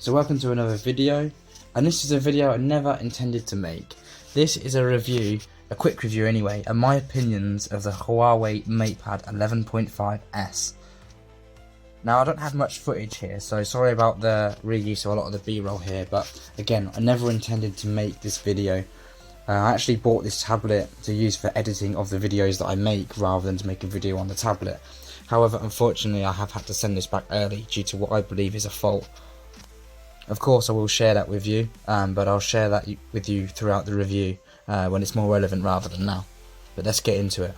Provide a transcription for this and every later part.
So welcome to another video, and this is a video I never intended to make. This is a review, a quick review anyway, and my opinions of the Huawei MatePad 11.5S. Now I don't have much footage here, so sorry about the reuse of a lot of the B-roll here, but again, I never intended to make this video. I actually bought this tablet to use for editing of the videos that I make rather than to make a video on the tablet. However, unfortunately I have had to send this back early due to what I believe is a fault. Of course I will share that with you, but I'll share that with you throughout the review when it's more relevant rather than now. But let's get into it.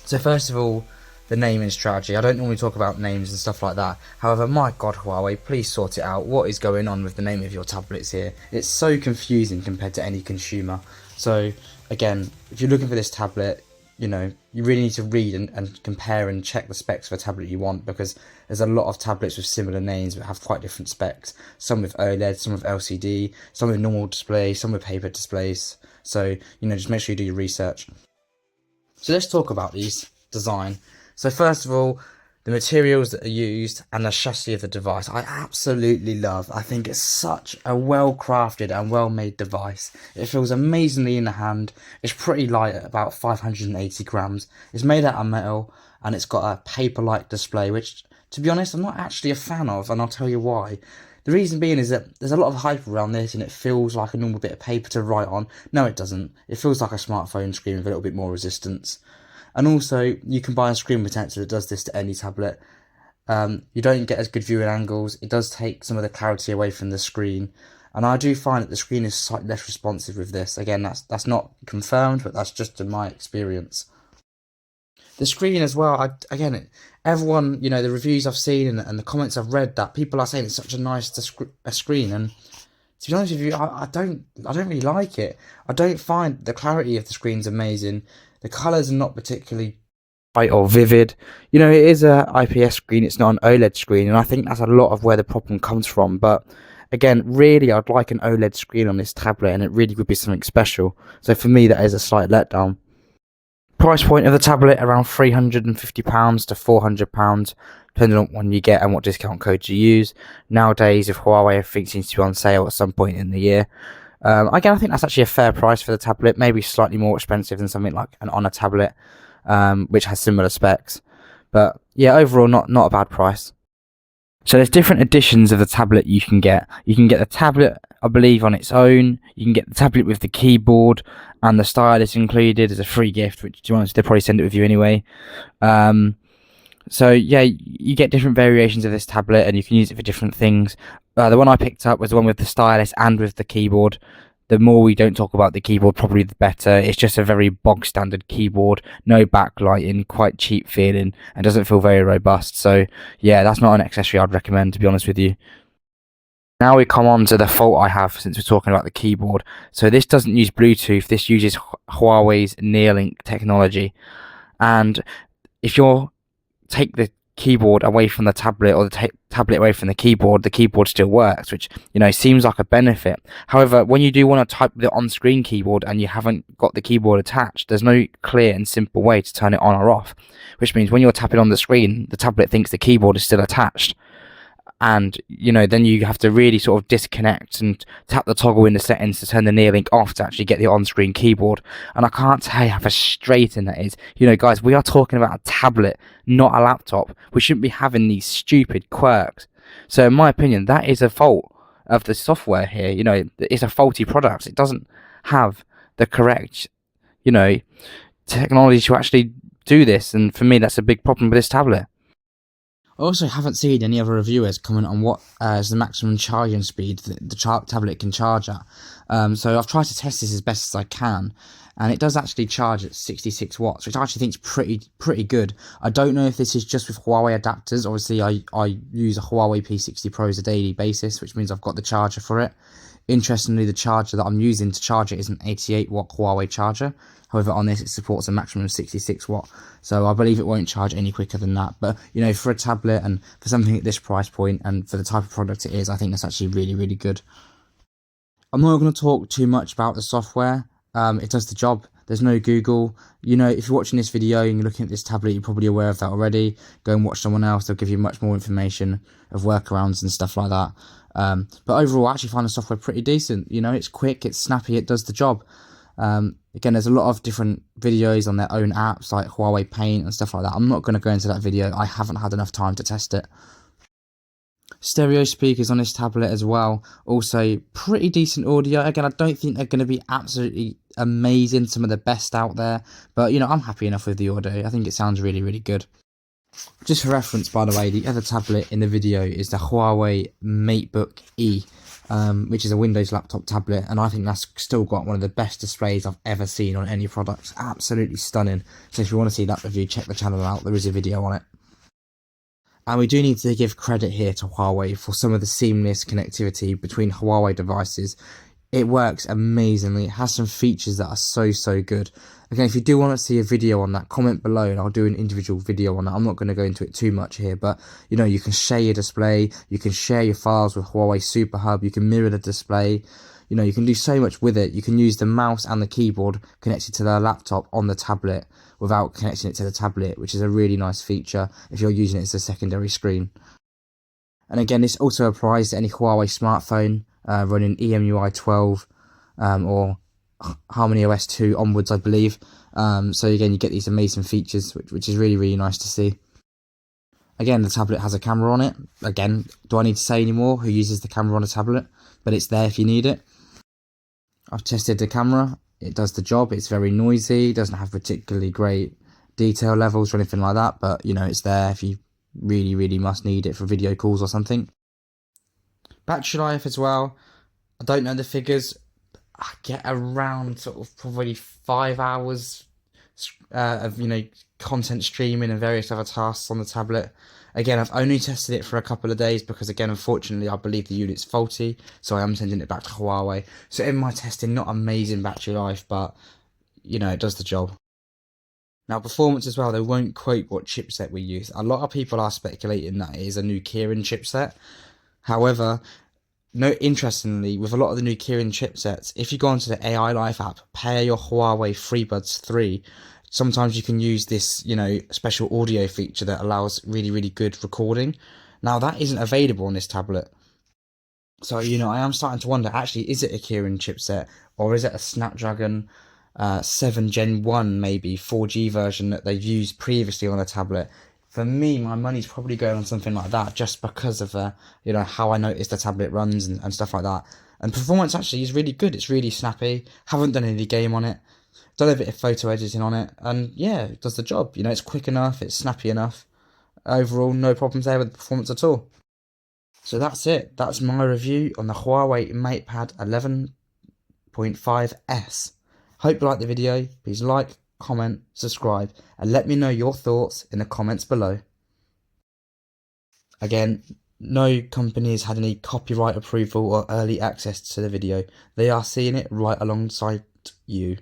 So first of all, the naming strategy. I don't normally talk about names and stuff like that. However, my god Huawei, please sort it out. What is going on with the name of your tablets here? It's so confusing compared to any consumer. So again, if you're looking for this tablet, you know, you really need to read and compare and check the specs for a tablet you want, because there's a lot of tablets with similar names but have quite different specs. Some with OLED, some with LCD, some with normal display, some with paper displays. So, you know, just make sure you do your research. So let's talk about these design. So first of all, the materials that are used and the chassis of the device, I absolutely love. I think it's such a well-crafted and well-made device. It feels amazingly in the hand. It's pretty light at about 580 grams. It's made out of metal and it's got a paper-like display, which, to be honest, I'm not actually a fan of, and I'll tell you why. The reason being is that there's a lot of hype around this and it feels like a normal bit of paper to write on. No, it doesn't. It feels like a smartphone screen with a little bit more resistance. And also, you can buy a screen protector that does this to any tablet. You don't get as good viewing angles. It does take some of the clarity away from the screen. And I do find that the screen is slightly less responsive with this. Again, that's not confirmed, but that's just in my experience. The screen as well, everyone, you know, the reviews I've seen and the comments I've read, that people are saying it's such a nice screen. And to be honest with you, I don't really like it. I don't find the clarity of the screen's amazing. The colours are not particularly bright or vivid. You know, it is a IPS screen, it's not an OLED screen, and I think that's a lot of where the problem comes from. But again, really, I'd like an OLED screen on this tablet, and it really would be something special. So for me, that is a slight letdown. Price point of the tablet around £350 to £400, depending on when you get and what discount codes you use. Nowadays, if Huawei, everything seems to be on sale at some point in the year. Again, I think that's actually a fair price for the tablet, maybe slightly more expensive than something like an Honor tablet, which has similar specs. But yeah, overall, not a bad price. So there's different editions of the tablet you can get. You can get the tablet, I believe, on its own. You can get the tablet with the keyboard and the stylus included as a free gift, which, to be honest, they'll probably send it with you anyway. So yeah, you get different variations of this tablet and you can use it for different things. The one I picked up was the one with the stylus and with the keyboard. The more we don't talk about the keyboard, probably the better. It's just a very bog standard keyboard, no backlighting, quite cheap feeling, and doesn't feel very robust. So yeah, that's not an accessory I'd recommend, to be honest with you. Now we come on to the fault I have, since we're talking about the keyboard. So this doesn't use Bluetooth, this uses Huawei's Nearlink technology. And if you're take the keyboard away from the tablet or the tablet away from the keyboard still works, which, you know, seems like a benefit. However, when you do want to type the on-screen keyboard and you haven't got the keyboard attached, there's no clear and simple way to turn it on or off, which means when you're tapping on the screen, the tablet thinks the keyboard is still attached. And, you know, then you have to really sort of disconnect and tap the toggle in the settings to turn the Nearlink off to actually get the on-screen keyboard. And I can't tell you how frustrating that is. You know, guys, we are talking about a tablet, not a laptop. We shouldn't be having these stupid quirks. So in my opinion, that is a fault of the software here. You know, it's a faulty product. It doesn't have the correct, you know, technology to actually do this. And for me, that's a big problem with this tablet. I also haven't seen any other reviewers comment on what is the maximum charging speed that the tablet can charge at. So I've tried to test this as best as I can, and it does actually charge at 66 watts, which I actually think is pretty good. I don't know if this is just with Huawei adapters. Obviously, I use a Huawei P60 Pro as a daily basis, which means I've got the charger for it. Interestingly, the charger that I'm using to charge it is an 88 watt Huawei charger. However, on this, it supports a maximum of 66 watt. So I believe it won't charge any quicker than that. But, you know, for a tablet and for something at this price point and for the type of product it is, I think that's actually really, really good. I'm not going to talk too much about the software. It does the job. There's no Google. You know, if you're watching this video and you're looking at this tablet, you're probably aware of that already. Go and watch someone else. They'll give you much more information of workarounds and stuff like that. But overall, I actually find the software pretty decent. You know, it's quick, it's snappy, it does the job. Again, there's a lot of different videos on their own apps like Huawei Paint and stuff like that. I'm not going to go into that video. I haven't had enough time to test it. Stereo speakers on this tablet as well. Also, pretty decent audio. Again, I don't think they're going to be absolutely amazing, some of the best out there. But, you know, I'm happy enough with the audio. I think it sounds really, really good. Just for reference, by the way, the other tablet in the video is the Huawei MateBook E, which is a Windows laptop tablet, and I think that's still got one of the best displays I've ever seen on any product. Absolutely stunning. So if you want to see that review, check the channel out. There is a video on it. And we do need to give credit here to Huawei for some of the seamless connectivity between Huawei devices. It works amazingly. It has some features that are so good. Again, if you do want to see a video on that, comment below and I'll do an individual video on that. I'm not going to go into it too much here, but you know, you can share your display, you can share your files with Huawei Super Hub, you can mirror the display. You know, you can do so much with it. You can use the mouse and the keyboard connected to the laptop on the tablet without connecting it to the tablet, which is a really nice feature if you're using it as a secondary screen. And again, this also applies to any Huawei smartphone running EMUI 12 or Harmony OS 2 onwards, I believe. So again, you get these amazing features, which is really nice to see. Again, the tablet has a camera on it. Again, do I need to say any more who uses the camera on a tablet? But it's there if you need it. I've tested the camera. It does the job. It's very noisy. It doesn't have particularly great detail levels or anything like that. But, you know, it's there if you really must need it for video calls or something. Battery life as well. I don't know the figures. I get around sort of probably 5 hours of, you know, content streaming and various other tasks on the tablet. Again, I've only tested it for a couple of days because, again, unfortunately, I believe the unit's faulty, so I am sending it back to Huawei. So in my testing, not amazing battery life, but, you know, it does the job. Now, performance as well, they won't quote what chipset we use. A lot of people are speculating that it is a new Kirin chipset. However, interestingly, with a lot of the new Kirin chipsets, if you go onto the AI Life app, pair your Huawei FreeBuds 3, sometimes you can use this, you know, special audio feature that allows really good recording. Now, that isn't available on this tablet. So, you know, I am starting to wonder, actually, is it a Kirin chipset or is it a Snapdragon 7 Gen 1, maybe 4G version that they've used previously on a tablet? For me, my money's probably going on something like that, just because of you know, how I noticed the tablet runs and stuff like that. And performance actually is really good. It's really snappy. Haven't done any game on it. Done a bit of photo editing on it, and yeah, it does the job. You know, it's quick enough. It's snappy enough. Overall, no problems there with the performance at all. So that's it. That's my review on the Huawei MatePad 11.5S. Hope you liked the video. Please like, comment, subscribe, and let me know your thoughts in the comments below. Again, no company has had any copyright approval or early access to the video. They are seeing it right alongside you.